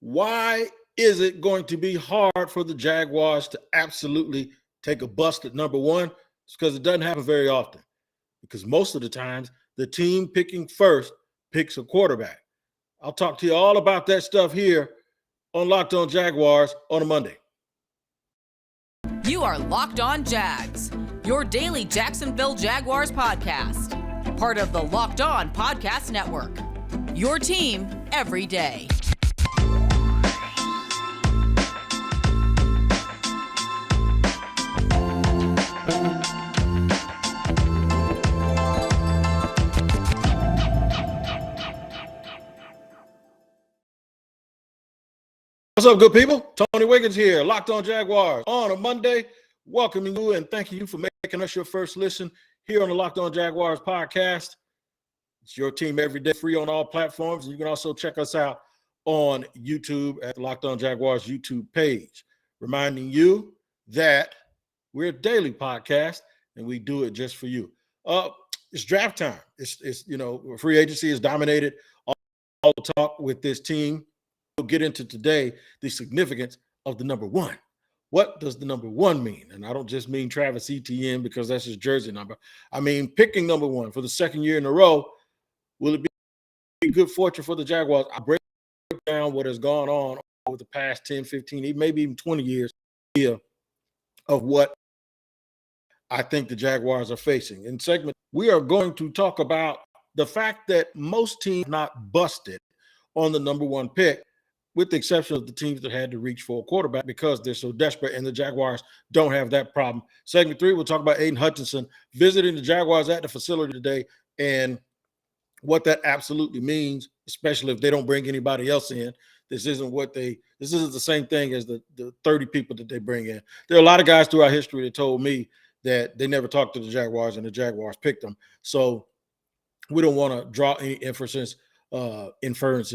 Why is it going to be hard for the Jaguars to absolutely take a bust at number one? It's because it doesn't happen very often. Because most of the times, the team picking first picks a quarterback. I'll talk to you all about that stuff here on Locked On Jaguars on a Monday. You are Locked On Jags, your daily Jacksonville Jaguars podcast. Part of the Locked On Podcast Network, your team every day. What's up, good people? Tony Wiggins here, Locked On Jaguars on a Monday. Welcoming you and thanking you for making us your first listen here on the Locked On Jaguars podcast. It's your team every day, free on all platforms. And you can also check us out on YouTube at the Locked On Jaguars YouTube page. Reminding you that we're a daily podcast and we do it just for you. It's draft time. It's free agency is dominated all the talk with this team. We'll get into today the significance of the number one. What does the number one mean? And I don't just mean Travis Etienne because that's his jersey number. I mean picking number one for the second year in a row. Will it be good fortune for the Jaguars? I break down what has gone on over the past 10, 15, maybe even 20 years here of what I think the Jaguars are facing. In segment, we are going to talk about the fact that most teams not busted on the number one pick, with the exception of the teams that had to reach for a quarterback because they're so desperate, and the Jaguars don't have that problem. Segment 3, we'll talk about Aiden Hutchinson visiting the Jaguars at the facility today and what that absolutely means, especially if they don't bring anybody else in. This isn't the same thing as the 30 people that they bring in. There are a lot of guys throughout history that told me that they never talked to the Jaguars and the Jaguars picked them. So we don't want to draw any inferences or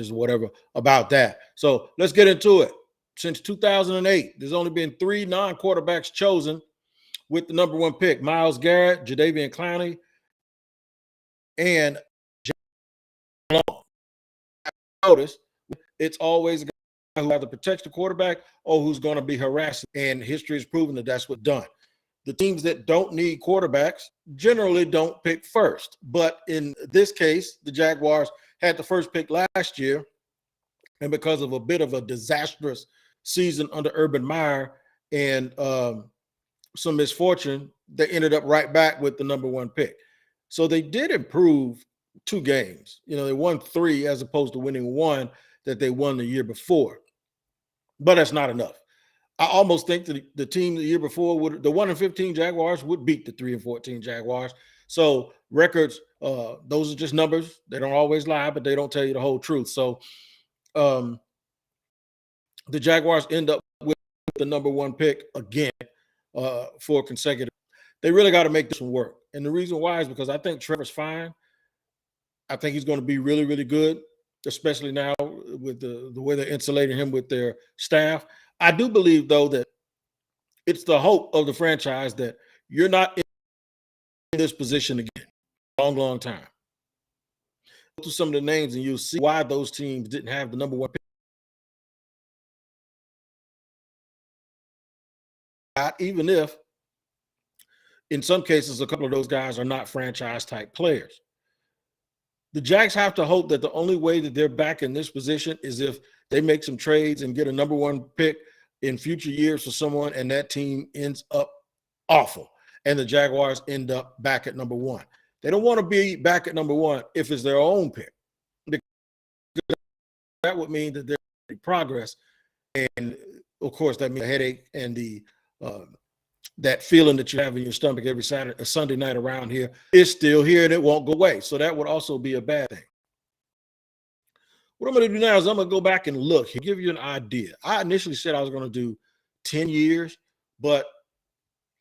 whatever about that. So let's get into it. Since 2008, there's only been 3 non-quarterbacks chosen with the number one pick: Myles Garrett, Jadeveon Clowney, and Jalen Long. Notice it's always a guy who either protects the quarterback or who's going to be harassed, and history has proven that that's what's done. The teams that don't need quarterbacks generally don't pick first, but in this case, the Jaguars had the first pick last year, and because of a bit of a disastrous season under Urban Meyer and some misfortune, they ended up right back with the number one pick. So they did improve 2 games. They won 3 as opposed to winning 1 that they won the year before. But that's not enough. I almost think that the team the year before, the 1-15 Jaguars would beat the 3-14 Jaguars. So records, those are just numbers. They don't always lie, but they don't tell you the whole truth. So the Jaguars end up with the number one pick again for consecutive. They really got to make this one work. And the reason why is because I think Trevor's fine. I think he's going to be really, really good, especially now with the way they're insulating him with their staff. I do believe, though, that it's the hope of the franchise that you're not in this position again. Long time. Go through some of the names and you'll see why those teams didn't have the number one pick. Even if, in some cases, a couple of those guys are not franchise-type players. The Jags have to hope that the only way that they're back in this position is if they make some trades and get a number one pick in future years for someone, and that team ends up awful, and the Jaguars end up back at number one. They don't want to be back at number one if it's their own pick, because that would mean that they're making progress, and of course that means a headache and the that feeling that you have in your stomach every Sunday night around here is still here, and it won't go away. So that would also be a bad thing. What I'm going to do now is I'm going to go back and look and give you an idea. I initially said I was going to do 10 years, but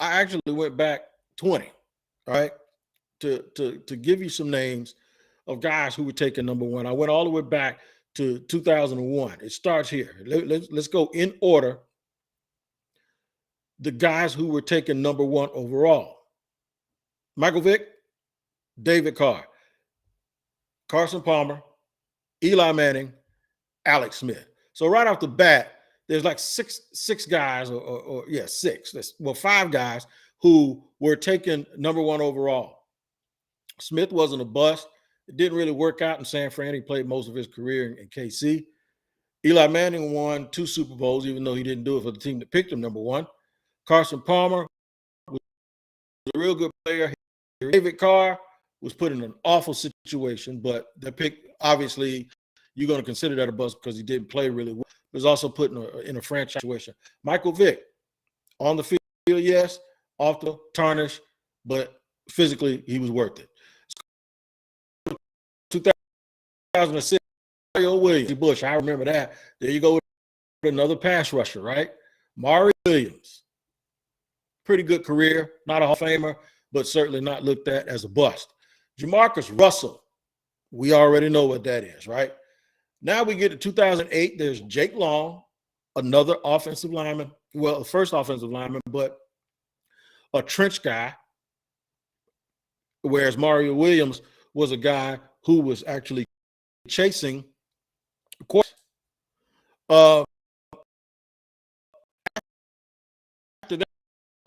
I actually went back 20, all right, to give you some names of guys who were taking number one. I went all the way back to 2001. It starts here. Let's go in order. The guys who were taken number one overall: Michael Vick, David Carr, Carson Palmer, Eli Manning, Alex Smith. So right off the bat, there's like six guys, six. Five guys who were taken number one overall. Smith wasn't a bust. It didn't really work out in San Fran. He played most of his career in KC. Eli Manning won 2 Super Bowls, even though he didn't do it for the team that picked him number one. Carson Palmer was a real good player. David Carr was put in an awful situation, but the pick, obviously, you're going to consider that a bust because he didn't play really well. He was also put in a franchise situation. Michael Vick, on the field, yes, off the tarnish, but physically, he was worth it. 2006, Mario Williams, Bush, I remember that. There you go with another pass rusher, right? Mario Williams, pretty good career, not a Hall of Famer, but certainly not looked at as a bust. Jamarcus Russell, we already know what that is, right? Now we get to 2008. There's Jake Long, another offensive lineman. Well, the first offensive lineman, but a trench guy, whereas Mario Williams was a guy who was actually chasing. Of course, after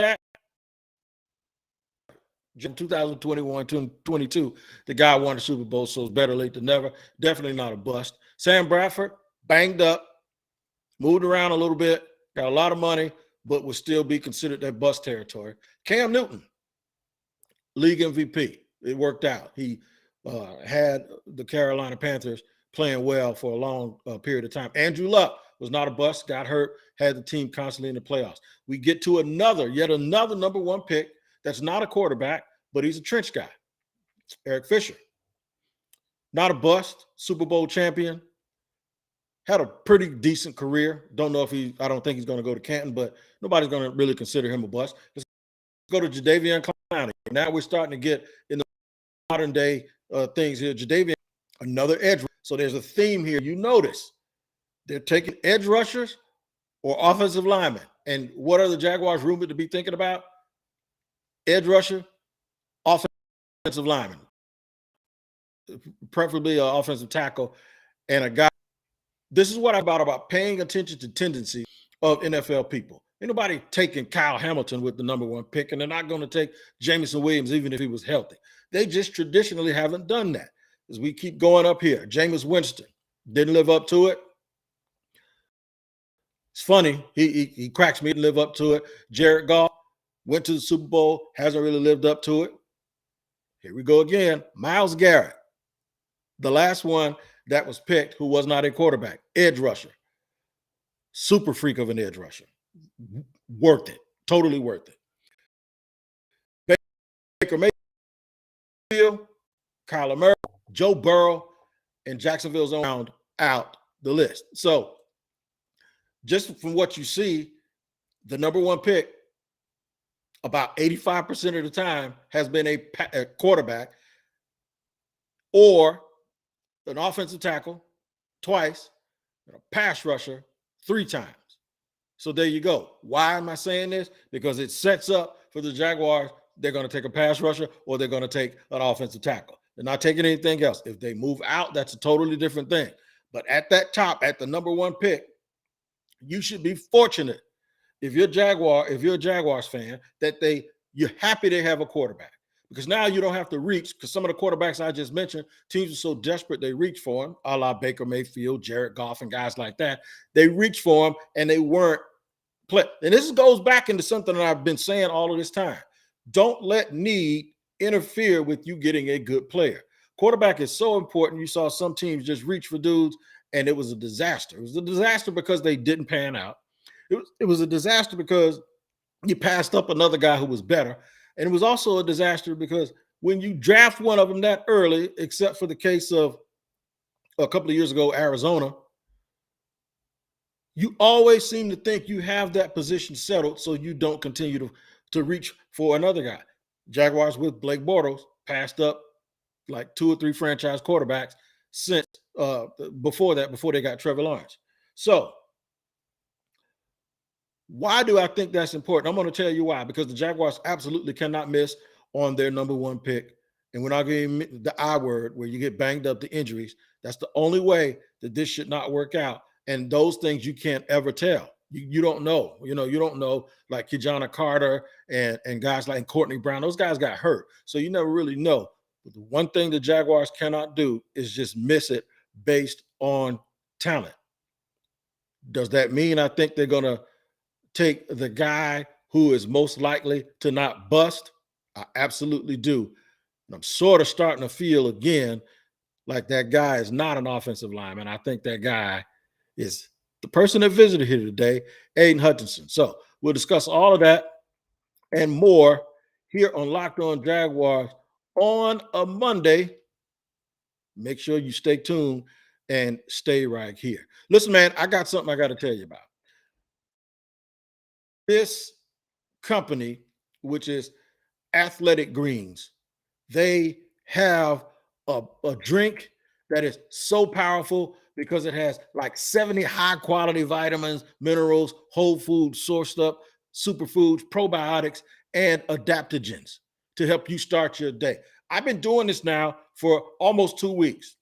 that, in 2021, 2022, the guy won the Super Bowl, so it's better late than never. Definitely not a bust. Sam Bradford, banged up, moved around a little bit, got a lot of money, but would still be considered that bust territory. Cam Newton, league MVP. It worked out. He had the Carolina Panthers playing well for a long period of time. Andrew Luck was not a bust, got hurt, had the team constantly in the playoffs. We get to yet another number one pick that's not a quarterback, but he's a trench guy. Eric Fisher. Not a bust, Super Bowl champion. Had a pretty decent career. I don't think he's going to go to Canton, but nobody's going to really consider him a bust. Let's go to Jadeveon Clowney. Now we're starting to get in the modern day things here. Jadeveon, another edge. So there's a theme here. You notice they're taking edge rushers or offensive linemen. And what are the Jaguars rumored to be thinking about? Edge rusher, offensive lineman, preferably an offensive tackle, and a guy. This is what I'm about paying attention to tendencies of NFL people. Ain't nobody taking Kyle Hamilton with the number one pick, and they're not going to take Jameson Williams even if he was healthy. They just traditionally haven't done that. As we keep going up here, Jameis Winston didn't live up to it. It's funny. He cracks me, didn't live up to it. Jared Goff went to the Super Bowl, hasn't really lived up to it. Here we go again. Myles Garrett, the last one that was picked who was not a quarterback, edge rusher. Super freak of an edge rusher. Worth it. Totally worth it. Baker Mayfield, Kyler Murray, Joe Burrow, and Jacksonville's own round out the list. So just from what you see, the number one pick about 85% of the time has been a quarterback or an offensive tackle twice, and a pass rusher 3 times. So there you go. Why am I saying this? Because it sets up for the Jaguars. They're going to take a pass rusher or they're going to take an offensive tackle. They're not taking anything else. If they move out, that's a totally different thing. But at that top, at the number one pick, you should be fortunate if you're a Jaguars fan, that you're happy they have a quarterback. Because now you don't have to reach, because some of the quarterbacks I just mentioned, teams are so desperate they reach for him, a la Baker Mayfield, Jared Goff, and guys like that. They reach for him and they weren't play. And this goes back into something that I've been saying all of this time. Don't let need interfere with you getting a good player. Quarterback is so important. You saw some teams just reach for dudes, and it was a disaster. It was a disaster because they didn't pan out. It was a disaster because you passed up another guy who was better. And it was also a disaster because when you draft one of them that early, except for the case of a couple of years ago, Arizona, you always seem to think you have that position settled so you don't continue to reach for another guy. Jaguars with Blake Bortles passed up like 2 or 3 franchise quarterbacks since before they got Trevor Lawrence. So why do I think that's important? I'm going to tell you why. Because the Jaguars absolutely cannot miss on their number one pick. And we're not getting the I word where you get banged up, the injuries. That's the only way that this should not work out. And those things you can't ever tell. You don't know. You don't know, like Kijana Carter and guys like Courtney Brown. Those guys got hurt. So you never really know. But the one thing the Jaguars cannot do is just miss it based on talent. Does that mean I think they're going to take the guy who is most likely to not bust? I absolutely do. And I'm sort of starting to feel again like that guy is not an offensive lineman. I think that guy is the person that visited here today, Aiden Hutchinson. So we'll discuss all of that and more here on Locked On Jaguars on a Monday. Make sure you stay tuned and stay right here. Listen, man, I got something I got to tell you about. This company, which is Athletic Greens, they have a drink that is so powerful because it has like 70 high quality vitamins, minerals, whole food sourced up, superfoods, probiotics, and adaptogens to help you start your day. I've been doing this now for almost 2 weeks,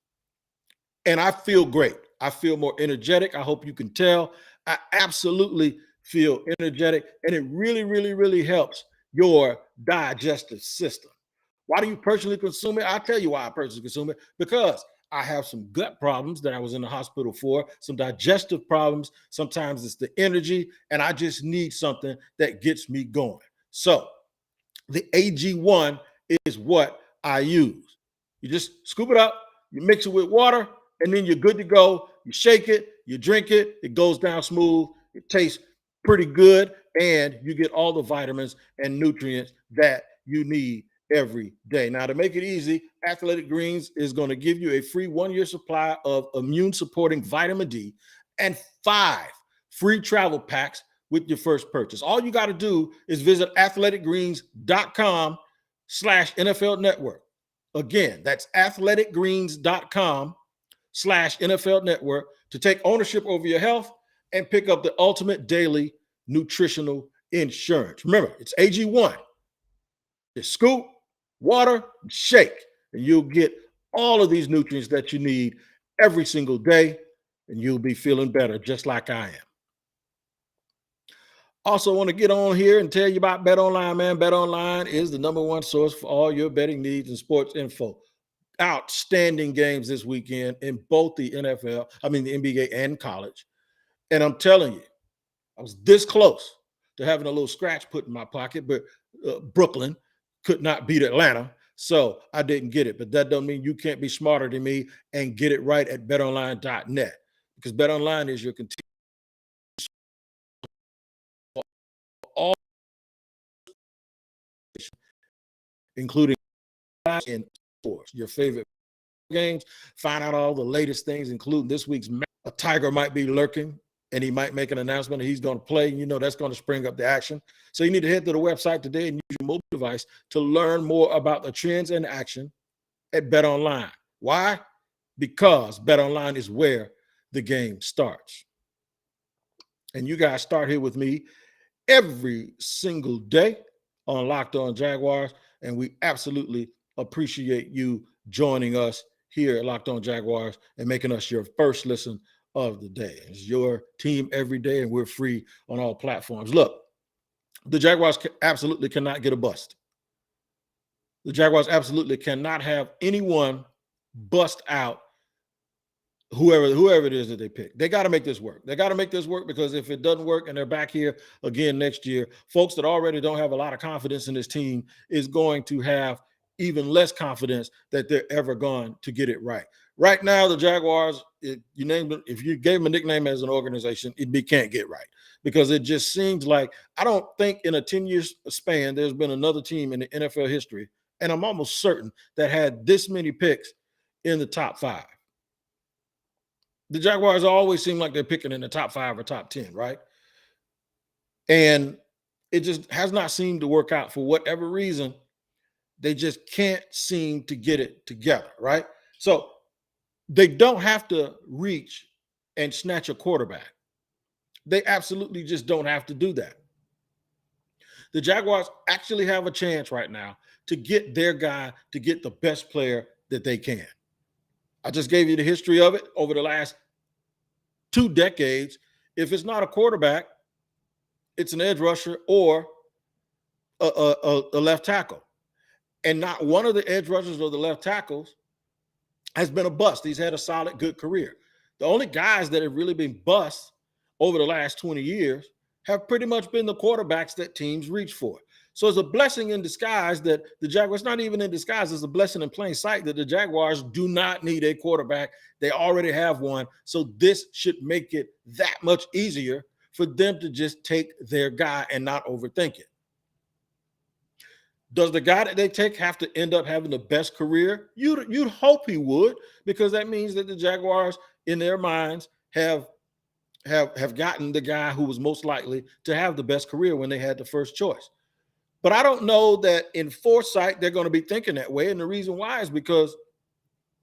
and I feel great. I feel more energetic. I hope you can tell. I absolutely feel energetic, and it really, really, really helps your digestive system. Why do you personally consume it? I'll tell you why I personally consume it. Because I have some gut problems that I was in the hospital for, some digestive problems. Sometimes it's the energy, and I just need something that gets me going. So the AG1 is what I use. You just scoop it up, you mix it with water, and then you're good to go. You shake it, you drink it, it goes down smooth, it tastes pretty good, and you get all the vitamins and nutrients that you need every day. Now, to make it easy, Athletic Greens is going to give you a free 1-year supply of immune supporting vitamin D and 5 free travel packs with your first purchase. All you got to do is visit athleticgreens.com/NFL network. Again, that's athleticgreens.com/NFL network to take ownership over your health and pick up the ultimate daily nutritional insurance. Remember, it's AG1. Just scoop, water, shake, and you'll get all of these nutrients that you need every single day, and you'll be feeling better just like I am. Also, want to get on here and tell you about BetOnline, man. BetOnline is the #1 source for all your betting needs and sports info. Outstanding games this weekend in both the the NBA and college. And I'm telling you, I was this close to having a little scratch put in my pocket, but Brooklyn could not beat Atlanta, so I didn't get it. But that doesn't mean you can't be smarter than me and get it right at betonline.net, because BetOnline is your continued all, including in sports, your favorite games. Find out all the latest things, including this week's match. A Tiger might be lurking, and he might make an announcement that he's going to play. That's going to spring up the action. So you need to head to the website today and use your mobile device to learn more about the trends and action at BetOnline. Why? Because BetOnline is where the game starts. And you guys start here with me every single day on Locked On Jaguars, and we absolutely appreciate you joining us here at Locked On Jaguars and making us your first listen of the day. It's your team every day, and we're free on all platforms. Look, the Jaguars absolutely cannot get a bust. The Jaguars absolutely cannot have anyone bust out whoever it is that they pick. They got to make this work. They got to make this work, because if it doesn't work and they're back here again next year, folks that already don't have a lot of confidence in this team is going to have even less confidence that they're ever going to get it right. Right now, the Jaguars, if you gave them a nickname as an organization, it can't get right, because it just seems like, I don't think in a 10-year span there's been another team in the NFL history, and I'm almost certain, that had this many picks in the top 5. The Jaguars always seem like they're picking in the top 5 or top 10, right? And it just has not seemed to work out for whatever reason. They just can't seem to get it together, right? So they don't have to reach and snatch a quarterback. They absolutely just don't have to do that. The Jaguars actually have a chance right now to get their guy, to get the best player that they can. I just gave you the history of it over the last 2 decades, if it's not a quarterback, it's an edge rusher or a left tackle. And not one of the edge rushers or the left tackles has been a bust. He's had a solid, good career. The only guys that have really been busts over the last 20 years have pretty much been the quarterbacks that teams reach for. So it's a blessing in disguise that the Jaguars, not even in disguise, it's a blessing in plain sight that the Jaguars do not need a quarterback. They already have one. So this should make it that much easier for them to just take their guy and not overthink it. Does the guy that they take have to end up having the best career? You'd hope he would, because that means that the Jaguars, in their minds, have gotten the guy who was most likely to have the best career when they had the first choice. But I don't know that in foresight they're going to be thinking that way. And the reason why is because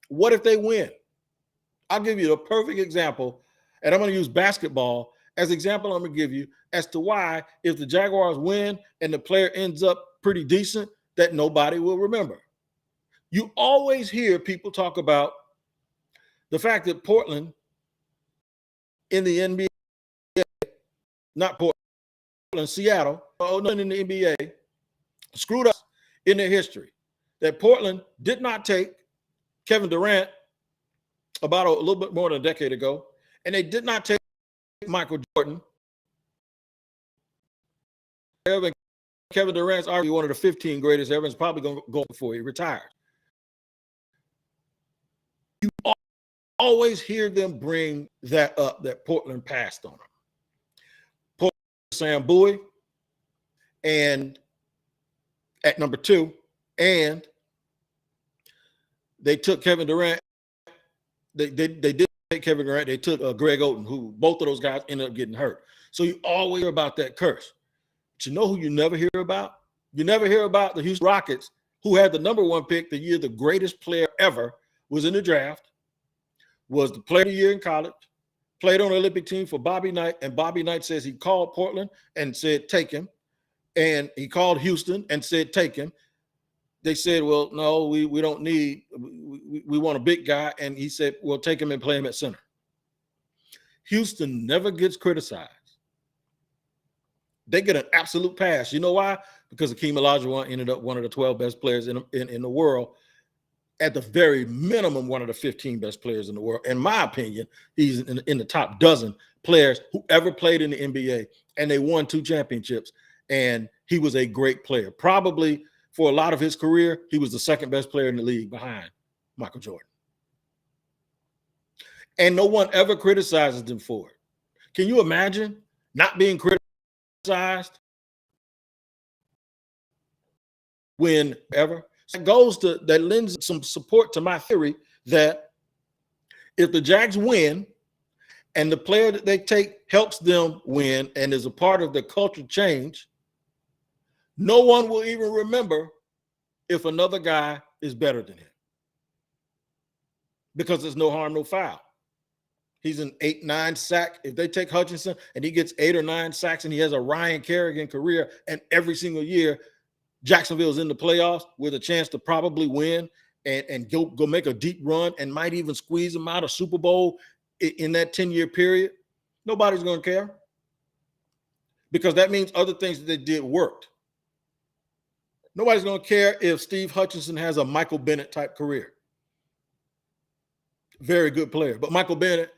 what if they win? I'll give you the perfect example, and I'm going to use basketball as example. I'm going to give you as to why if the Jaguars win and the player ends up pretty decent, that nobody will remember. You always hear people talk about the fact that Portland in the NBA, not Portland, Seattle, in the NBA, screwed up in their history. That Portland did not take Kevin Durant about a little bit more than a decade ago, and they did not take Michael Jordan. Kevin Durant's arguably one of the 15 greatest ever. Is probably going to go before he retires. You always hear them bring that up, that Portland passed on them. Portland, Sam Bowie, and at number 2, and they took Kevin Durant. They did take Kevin Durant. They took Greg Oden, who both of those guys ended up getting hurt. So you always hear about that curse. But you know who you never hear about? You never hear about the Houston Rockets, who had the number 1 pick the year the greatest player ever was in the draft, was the player of the year in college, played on the Olympic team for Bobby Knight, and Bobby Knight says he called Portland and said, take him. And he called Houston and said, take him. They said, well, no, we don't need, we want a big guy. And he said, we'll take him and play him at center. Houston never gets criticized. They get an absolute pass. You know why? Because Akeem Olajuwon ended up one of the 12 best players in the world. At the very minimum, one of the 15 best players in the world. In my opinion, he's in the top dozen players who ever played in the NBA, and they won 2 championships. And he was a great player. Probably for a lot of his career, he was the second best player in the league behind Michael Jordan. And no one ever criticizes them for it. Can you imagine not being criticized whenever? That lends some support to my theory that if the Jags win and the player that they take helps them win and is a part of the culture change, no one will even remember if another guy is better than him, because there's no harm, no foul. He's an 8-9 sack. If they take Hutchinson and he gets 8 or 9 sacks and he has a Ryan Kerrigan career, and every single year Jacksonville's in the playoffs with a chance to probably win and go make a deep run and might even squeeze them out of Super Bowl in that 10-year period, nobody's going to care, because that means other things that they did worked. Nobody's going to care if Steve Hutchinson has a Michael Bennett type career. Very good player. But Michael Bennett,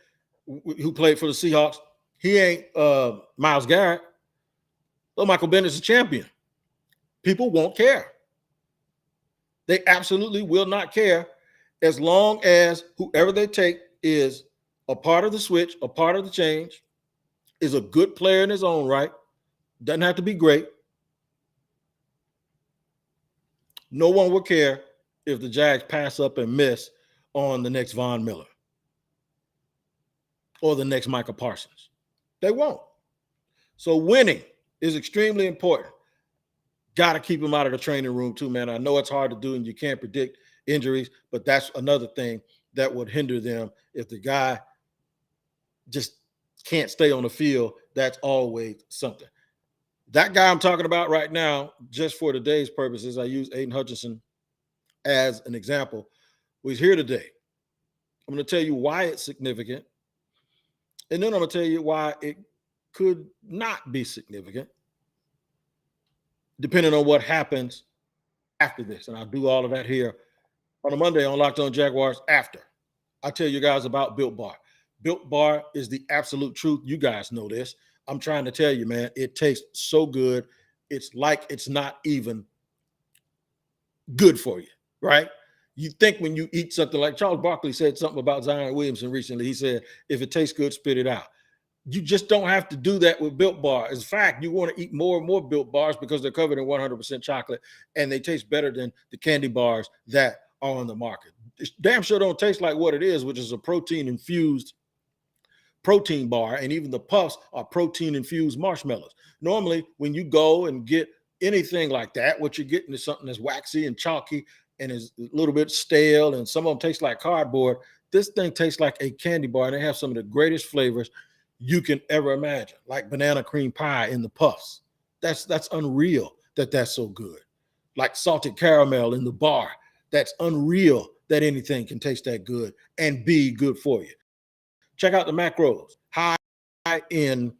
who played for the Seahawks, he ain't Myles Garrett. Well, Michael Bennett's a champion. People won't care. They absolutely will not care, as long as whoever they take is a part of the switch, a part of the change, is a good player in his own right, doesn't have to be great. No one will care if the Jags pass up and miss on the next Von Miller or the next Micah Parsons. They won't. So winning is extremely important. Got to keep them out of the training room too, man. I know it's hard to do and you can't predict injuries, but that's another thing that would hinder them. If the guy just can't stay on the field, that's always something. That guy I'm talking about right now, just for today's purposes, I use Aiden Hutchinson as an example, was here today. I'm going to tell you why it's significant. And then I'm going to tell you why it could not be significant, depending on what happens after this. And I'll do all of that here on a Monday on Locked On Jaguars after I tell you guys about Built Bar. Built Bar is the absolute truth. You guys know this. I'm trying to tell you, man, it tastes so good. It's like it's not even good for you, right? You think when you eat something, like Charles Barkley said something about Zion Williamson recently. He said, if it tastes good, spit it out. You just don't have to do that with Built Bar. In fact, you want to eat more and more Built Bars because they're covered in 100% chocolate and they taste better than the candy bars that are on the market. It damn sure don't taste like what it is, which is a protein-infused protein bar, and even the puffs are protein-infused marshmallows. Normally, when you go and get anything like that, what you're getting is something that's waxy and chalky and is a little bit stale, and some of them taste like cardboard. This thing tastes like a candy bar, and they have some of the greatest flavors you can ever imagine, like banana cream pie in the puffs. That's unreal that's so good. Like salted caramel in the bar. That's unreal that anything can taste that good and be good for you. Check out the macros. High in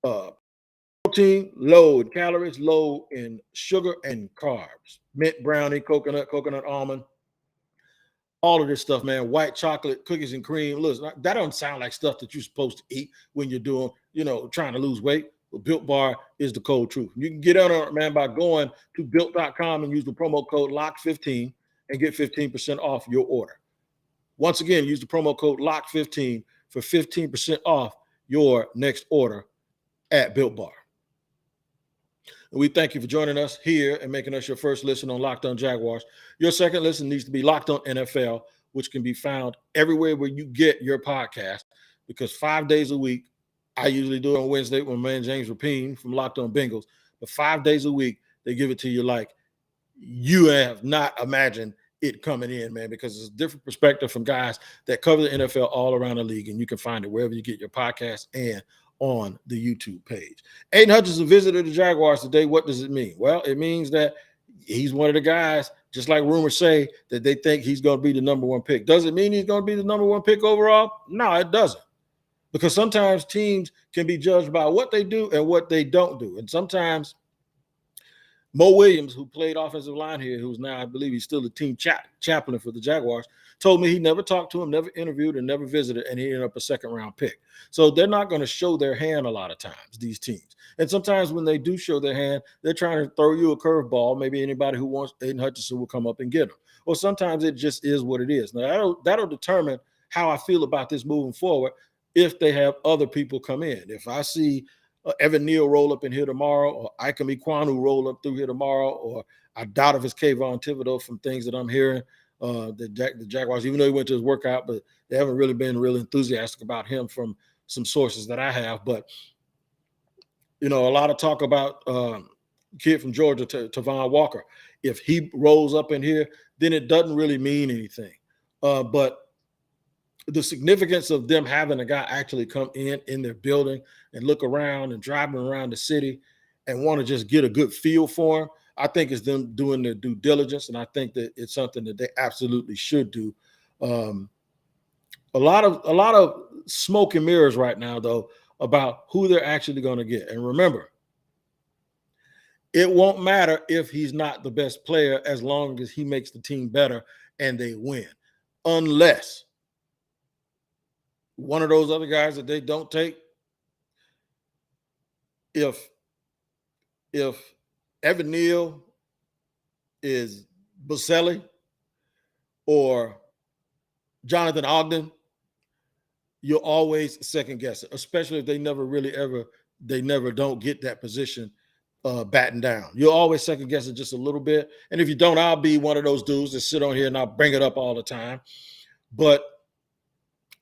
protein, low in calories, low in sugar and carbs. Mint brownie, coconut almond. All of this stuff, man. White chocolate, cookies and cream. Listen, that don't sound like stuff that you're supposed to eat when you're doing, trying to lose weight. But Built Bar is the cold truth. You can get on it, man, by going to built.com and use the promo code LOCK15 and get 15% off your order. Once again, use the promo code LOCK15 for 15% off your next order at Built Bar. And we thank you for joining us here and making us your first listen on Locked On Jaguars. Your second listen needs to be Locked On NFL, which can be found everywhere where you get your podcast, because 5 days a week, I usually do it on Wednesday with my man James Rapine from Locked On Bengals, but 5 days a week, they give it to you like you have not imagined it coming in, man, because it's a different perspective from guys that cover the NFL all around the league, and you can find it wherever you get your podcast and on the YouTube page. Aiden Hutchinson visited the Jaguars today. What does it mean? Well, it means that he's one of the guys, just like rumors say, that they think he's going to be the number one pick. Does it mean he's going to be the number one pick overall? No, it doesn't. Because sometimes teams can be judged by what they do and what they don't do. And sometimes Mo Williams, who played offensive line here, who's now, I believe he's still the team chaplain for the Jaguars, told me he never talked to him, never interviewed, and never visited, and he ended up a second-round pick. So they're not going to show their hand a lot of times, these teams. And sometimes when they do show their hand, they're trying to throw you a curveball. Maybe anybody who wants Aiden Hutchinson will come up and get him. Or sometimes it just is what it is. Now, that'll determine how I feel about this moving forward if they have other people come in. If I see Evan Neal roll up in here tomorrow, or Ikemi Kwanu roll up through here tomorrow, or I doubt if it's Kayvon Thibodeau from things that I'm hearing, the Jaguars, even though he went to his workout, but they haven't really been real enthusiastic about him from some sources that I have. But, a lot of talk about kid from Georgia, Tavon Walker. If he rolls up in here, then it doesn't really mean anything. But the significance of them having a guy actually come in their building and look around and driving around the city and want to just get a good feel for him, I think is them doing their due diligence, and I think that it's something that they absolutely should do. A lot of smoke and mirrors right now, though, about who they're actually going to get. And remember, it won't matter if he's not the best player as long as he makes the team better and they win, unless one of those other guys that they don't take, if Evan Neal is Boselli or Jonathan Ogden, you'll always second guess it, especially if they never don't get that position battened down. You'll always second guess it just a little bit. And if you don't, I'll be one of those dudes that sit on here and I'll bring it up all the time. But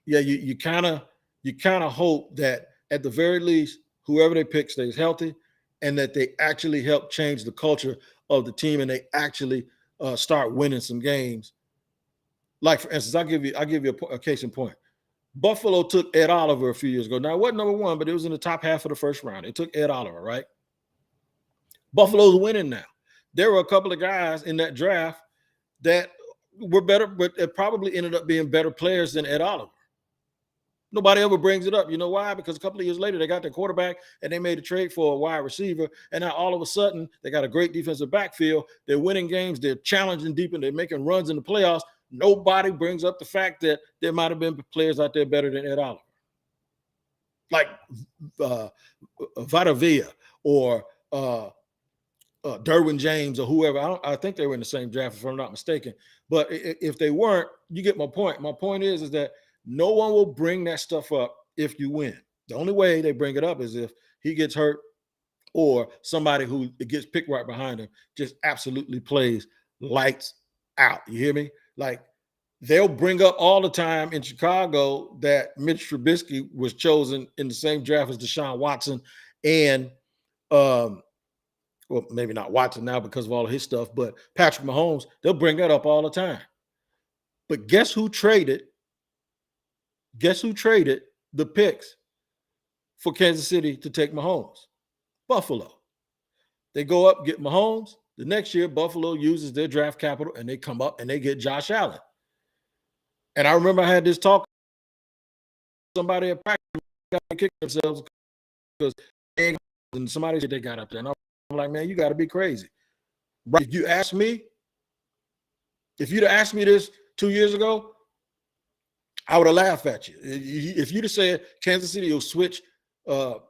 yeah, you kind of hope that at the very least, whoever they pick stays healthy, and that they actually help change the culture of the team, and they actually start winning some games. Like, for instance, I'll give you a case in point. Buffalo took Ed Oliver a few years ago. Now, it wasn't number one, but it was in the top half of the first round. They took Ed Oliver, right? Buffalo's winning now. There were a couple of guys in that draft that were better, but it probably ended up being better players than Ed Oliver. Nobody ever brings it up. You know why? Because a couple of years later, they got their quarterback and they made a trade for a wide receiver. And now all of a sudden, they got a great defensive backfield. They're winning games. They're challenging deep and they're making runs in the playoffs. Nobody brings up the fact that there might have been players out there better than Ed Oliver. Like Vita Vea or Derwin James or whoever. I think they were in the same draft, if I'm not mistaken. But if they weren't, you get my point. My point is that no one will bring that stuff up if you win. The only way they bring it up is if he gets hurt or somebody who gets picked right behind him just absolutely plays lights out. You hear me? Like, they'll bring up all the time in Chicago that Mitch Trubisky was chosen in the same draft as Deshaun Watson and well, maybe not Watson now because of all of his stuff, but Patrick Mahomes. They'll bring that up all the time. But guess who traded the picks for Kansas City to take Mahomes? Buffalo. They go up, get Mahomes. The next year, Buffalo uses their draft capital, and they come up and they get Josh Allen. And I remember I had this talk with somebody at practice got to kick themselves because and somebody said they got up there. And I'm like, man, you got to be crazy. Right? If you'd have asked me this 2 years ago, I would have laughed at you. If you'd have said Kansas City will switch, will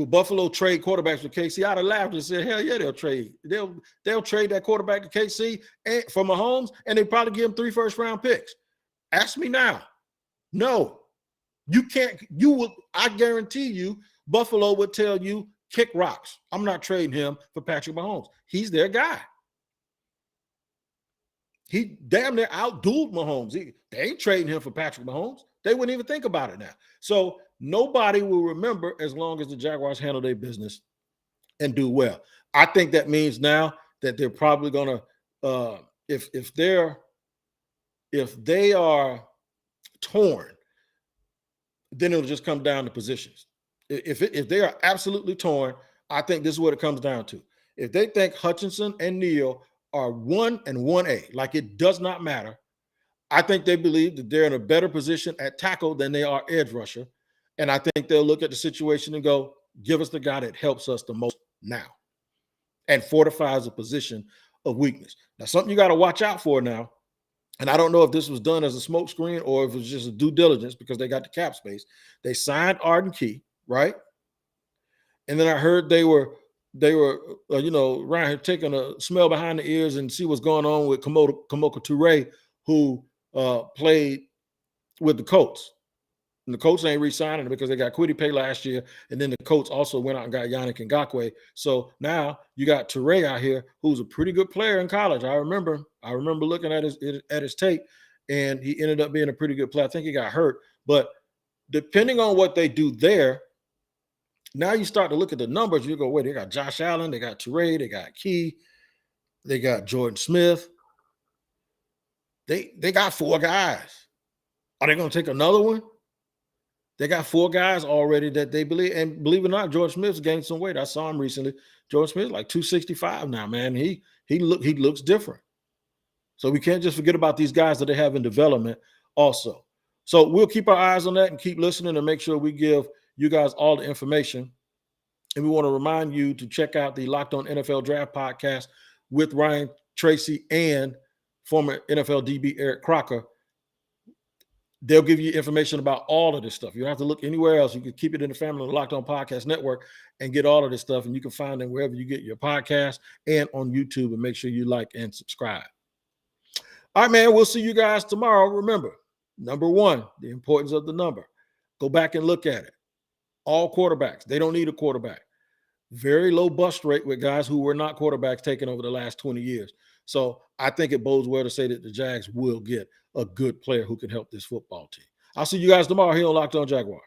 Buffalo trade quarterbacks with KC, I'd have laughed and said, hell yeah, they'll trade. They'll trade that quarterback to KC and for Mahomes, and they probably give him 3 first-round picks. Ask me now. No, you can't. You will. I guarantee you, Buffalo would tell you, kick rocks. I'm not trading him for Patrick Mahomes. He's their guy. He damn near outdueled Mahomes. They ain't trading him for Patrick Mahomes. They wouldn't even think about it now. So nobody will remember as long as the Jaguars handle their business and do well. I think that means now that they're probably going to, if they are torn, then it'll just come down to positions. If they are absolutely torn, I think this is what it comes down to. If they think Hutchinson and Neal are 1 and 1A, like it does not matter, I think they believe that they're in a better position at tackle than they are edge rusher. And I think they'll look at the situation and go, give us the guy that helps us the most now and fortifies a position of weakness. Now, something you got to watch out for now, and I don't know if this was done as a smokescreen or if it was just a due diligence because they got the cap space. They signed Arden Key, right? And then I heard they were around here taking a smell behind the ears and see what's going on with Kamoka Toure, who played with the Colts. And the Colts ain't re-signing him because they got Kwity Paye last year, and then the Colts also went out and got Yannick Ngakoue. So now you got Toure out here, who's a pretty good player in college. I remember looking at his tape, and he ended up being a pretty good player. I think he got hurt, but depending on what they do there, now you start to look at the numbers. You go, wait, they got Josh Allen, they got Toure, they got Key, they got Jordan Smith. They got 4 guys. Are they going to take another one? They got 4 guys already that they believe, and believe it or not, George Smith's gained some weight. I saw him recently. George Smith's like 265 now, man. He looks different. So we can't just forget about these guys that they have in development also. So we'll keep our eyes on that and keep listening and make sure we give you guys all the information. And we want to remind you to check out the Locked On NFL Draft podcast with Ryan Tracy and former NFL DB Eric Crocker. They'll give you information about all of this stuff. You don't have to look anywhere else. You can keep it in the family of the Locked On Podcast Network and get all of this stuff. And you can find them wherever you get your podcast and on YouTube. And make sure you like and subscribe. All right, man, we'll see you guys tomorrow. Remember, number 1, the importance of the number. Go back and look at it. All quarterbacks, they don't need a quarterback. Very low bust rate with guys who were not quarterbacks taken over the last 20 years. So I think it bodes well to say that the Jags will get a good player who can help this football team. I'll see you guys tomorrow here on Locked On Jaguars.